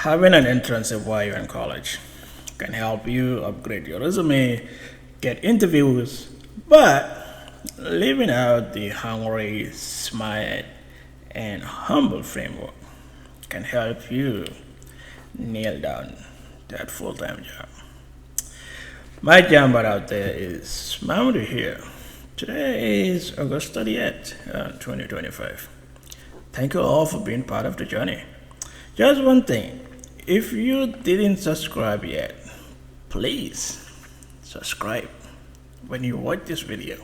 Having an internship while you're in college can help you upgrade your resume, get interviews, but leaving out the hungry, smart, and humble framework can help you nail down that full-time job. My jumper out there is Mahmoud here. Today is August 30th, 2025. Thank you all for being part of the journey. Just one thing, if you didn't subscribe yet, please subscribe when you watch this video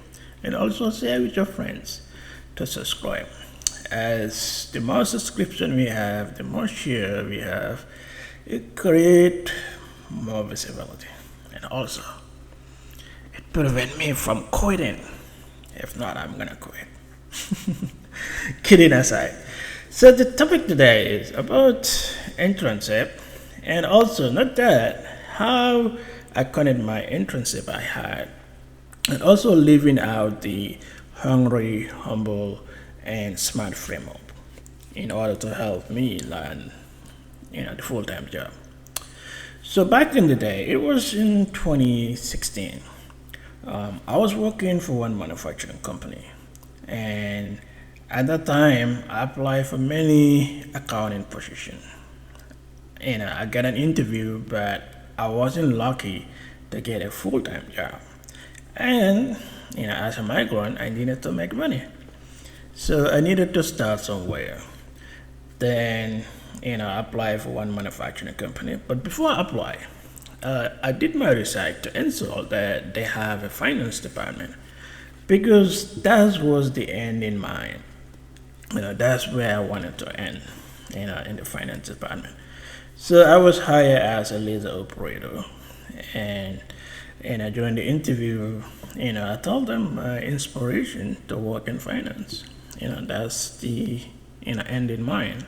and also share with your friends to subscribe. As the more subscription we have, the more share we have, it creates more visibility and also it prevents me from quitting. If not, I'm gonna quit. Kidding aside. So the topic today is about internship and also not that how I connect my internship I had and also living out the hungry, humble and smart framework in order to help me land the full-time job. So back in the day, it was in 2016. I was working for one manufacturing company, and at that time, I applied for many accounting positions. I got an interview, but I wasn't lucky to get a full-time job. And as a migrant, I needed to make money, so I needed to start somewhere. Then, I applied for one manufacturing company. But before I applied, I did my research to ensure that they have a finance department because that was the end in mind. That's where I wanted to end, in the finance department. So I was hired as a laser operator, and during the interview, I told them my inspiration to work in finance. That's the end in mind.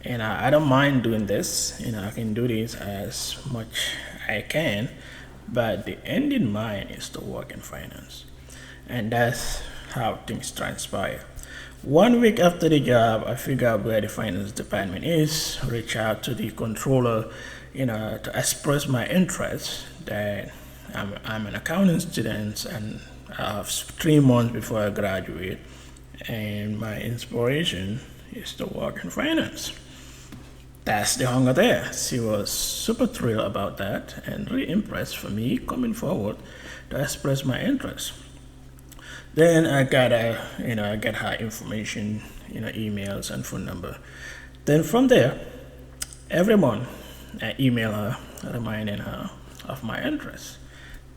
I don't mind doing this. I can do this as much I can, but the end in mind is to work in finance, and that's how things transpire. 1 week after the job, I figure out where the finance department is, reach out to the controller, to express my interest that I'm an accounting student and I have 3 months before I graduate, and my inspiration is to work in finance. That's the hunger there. She was super thrilled about that and really impressed for me coming forward to express my interest. Then I get her information, emails and phone number. Then from there, every month I email her, reminding her of my interest,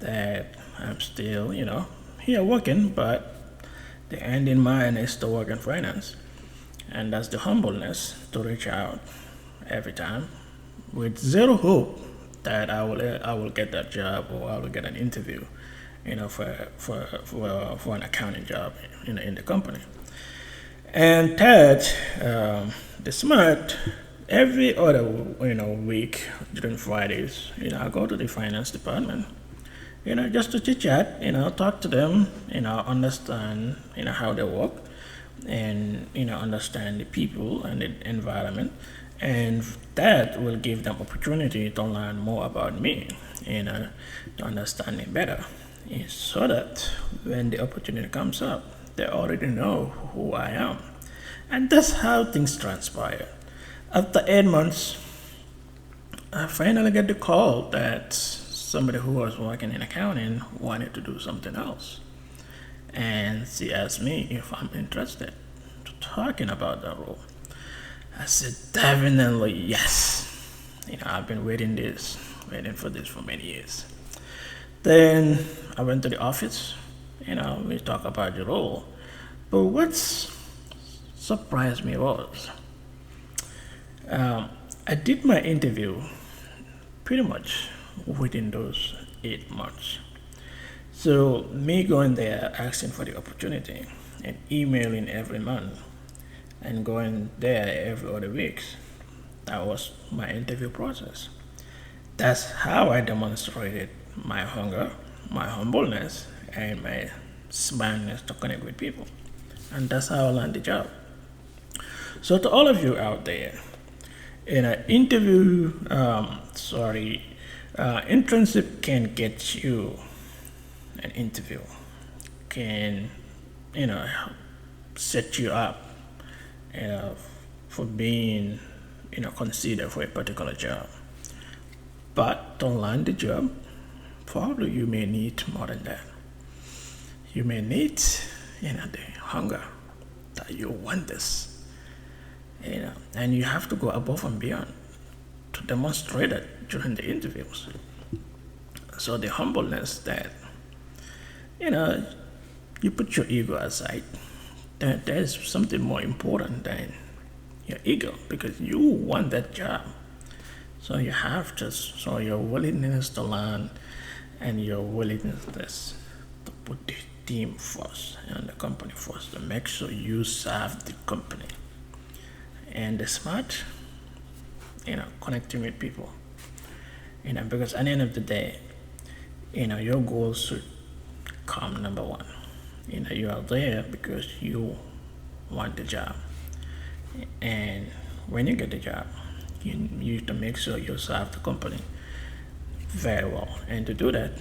that I'm still, here working, but the end in mind is to work in finance. And that's the humbleness to reach out every time with zero hope that I will get that job or I will get an interview, for an accounting job, in the company. And third, the smart. Every other week during Fridays, I go to the finance department, just to chit chat, talk to them, understand, how they work, and understand the people and the environment, and that will give them opportunity to learn more about me, to understand me better, so that when the opportunity comes up, they already know who I am, and that's how things transpire. After 8 months, I finally get the call that somebody who was working in accounting wanted to do something else. And she asked me if I'm interested to talking about that role. I said, definitely yes. I've been waiting for this for many years. Then I went to the office, we talk about the role. But what surprised me was, I did my interview pretty much within those 8 months. So me going there asking for the opportunity and emailing every month and going there every other week, that was my interview process. That's how I demonstrated my hunger, my humbleness, and my smartness to connect with people. And that's how I landed the job. So to all of you out there, In an interview, internship can get you an interview, can, you know, set you up, you know, for being, considered for a particular job. But to land the job, probably you may need more than that. You may need, the hunger that you want this, and you have to go above and beyond to demonstrate it during the interviews. So the humbleness that, you know, you put your ego aside. There is something more important than your ego because you want that job. So you have to, so your willingness to learn and your willingness to put the team first and the company first to make sure you serve the company. And the smart, connecting with people. Because at the end of the day, your goals should come number one. You are there because you want the job. And when you get the job, you need to make sure you serve the company very well. And to do that,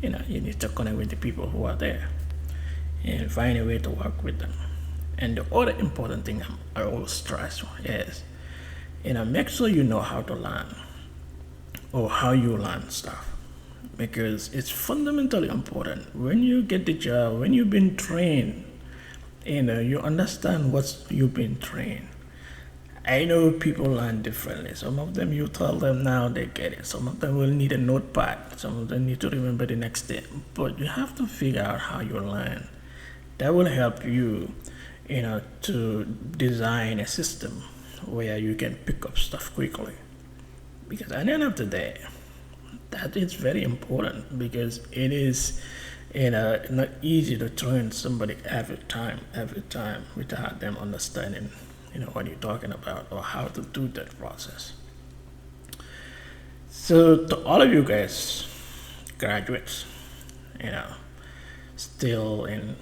you need to connect with the people who are there and find a way to work with them. And the other important thing I always stress is, make sure you know how to learn or how you learn stuff. Because it's fundamentally important when you get the job, when you've been trained, you understand what you've been trained. I know people learn differently. Some of them you tell them now they get it. Some of them will need a notepad. Some of them need to remember the next day. But you have to figure out how you learn. That will help you, to design a system where you can pick up stuff quickly. Because at the end of the day, that is very important because it is, not easy to train somebody every time, without them understanding, what you're talking about or how to do that process. So to all of you guys, graduates, still in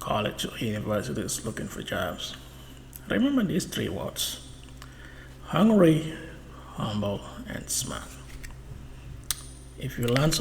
college or universities looking for jobs, remember these three words: hungry, humble, and smart. If you learn